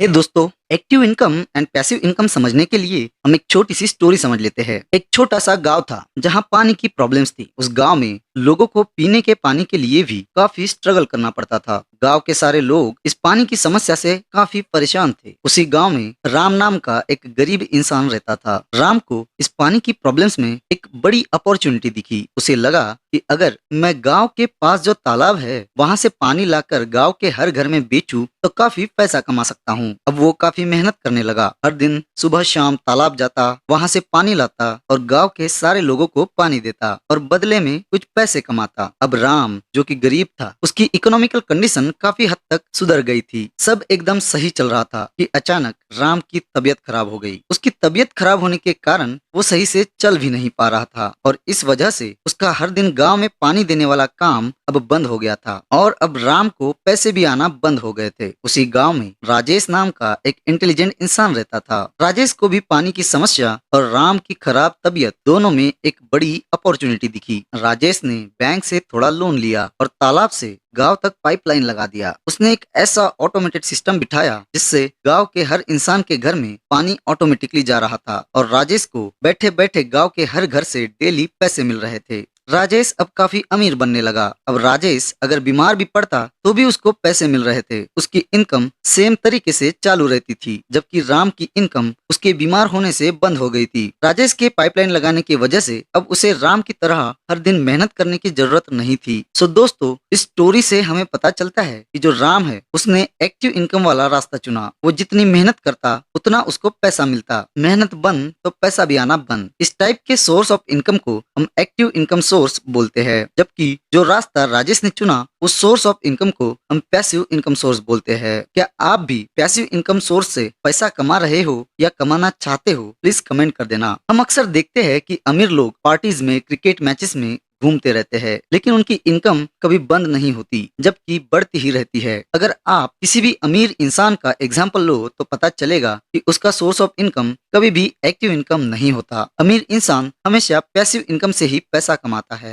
हे दोस्तों, active income and passive income समझने के लिए हम एक छोटी सी स्टोरी समझ लेते हैं। एक छोटा सा गांव था जहां पानी की प्रॉब्लम्स थी। उस गांव में लोगों को पीने के पानी के लिए भी काफी स्ट्रगल करना पड़ता था। गांव के सारे लोग इस पानी की समस्या से काफी परेशान थे। उसी गांव में राम नाम का एक गरीब इंसान रहता था। राम को इस पानी की प्रॉब्लम्स में एक बड़ी अपॉर्चुनिटी दिखी। उसे लगा कि अगर मैं गांव के पास जो तालाब है वहां से पानी लाकर गांव के हर घर में बेचूं तो काफी पैसा कमा सकता हूँ। अब वो काफी मेहनत करने लगा। हर दिन सुबह शाम तालाब जाता, वहां से पानी लाता और गांव के सारे लोगों को पानी देता और बदले में कुछ पैसे कमाता। अब राम जो कि गरीब था, उसकी इकोनॉमिकल कंडीशन काफी हद तक सुधर गई थी। सब एकदम सही चल रहा था कि अचानक राम की तबीयत खराब हो गई। उसकी तबीयत खराब होने के कारण वो सही से चल भी नहीं पा रहा था और इस वजह से उसका हर दिन गांव में पानी देने वाला काम अब बंद हो गया था और अब राम को पैसे भी आना बंद हो गए थे। उसी गांव में राजेश नाम का एक इंटेलिजेंट इंसान रहता था। राजेश को भी पानी की समस्या और राम की खराब तबीयत दोनों में एक बड़ी अपॉर्चुनिटी दिखी। राजेश ने बैंक से थोड़ा लोन लिया और तालाब से गांव तक पाइपलाइन लगा दिया। उसने एक ऐसा ऑटोमेटेड सिस्टम बिठाया जिससे गांव के हर इंसान के घर में पानी ऑटोमेटिकली जा रहा था और राजेश को बैठे बैठे गांव के हर घर से डेली पैसे मिल रहे थे। राजेश अब काफी अमीर बनने लगा। अब राजेश अगर बीमार भी पड़ता तो भी उसको पैसे मिल रहे थे। उसकी इनकम सेम तरीके से चालू रहती थी, जबकि राम की इनकम उसके बीमार होने से बंद हो गई थी। राजेश के पाइपलाइन लगाने की वजह से अब उसे राम की तरह हर दिन मेहनत करने की जरूरत नहीं थी। सो दोस्तों, इस स्टोरी से हमें पता चलता है कि जो राम है उसने एक्टिव इनकम वाला रास्ता चुना। वो जितनी मेहनत करता उतना उसको पैसा मिलता। मेहनत बंद तो पैसा भी आना बंद। इस टाइप के सोर्स ऑफ इनकम को हम एक्टिव इनकम सोर्स बोलते हैं, जबकि जो रास्ता राजेश ने चुना उस सोर्स ऑफ इनकम को हम पैसिव इनकम सोर्स बोलते हैं। क्या आप भी पैसिव इनकम सोर्स से पैसा कमा रहे हो या कमाना चाहते हो? प्लीज कमेंट कर देना। हम अक्सर देखते हैं कि अमीर लोग पार्टीज में, क्रिकेट मैचेस में घूमते रहते हैं, लेकिन उनकी इनकम कभी बंद नहीं होती, जबकि बढ़ती ही रहती है। अगर आप किसी भी अमीर इंसान का एग्जाम्पल लो तो पता चलेगा कि उसका सोर्स ऑफ इनकम कभी भी एक्टिव इनकम नहीं होता। अमीर इंसान हमेशा पैसिव इनकम से ही पैसा कमाता है।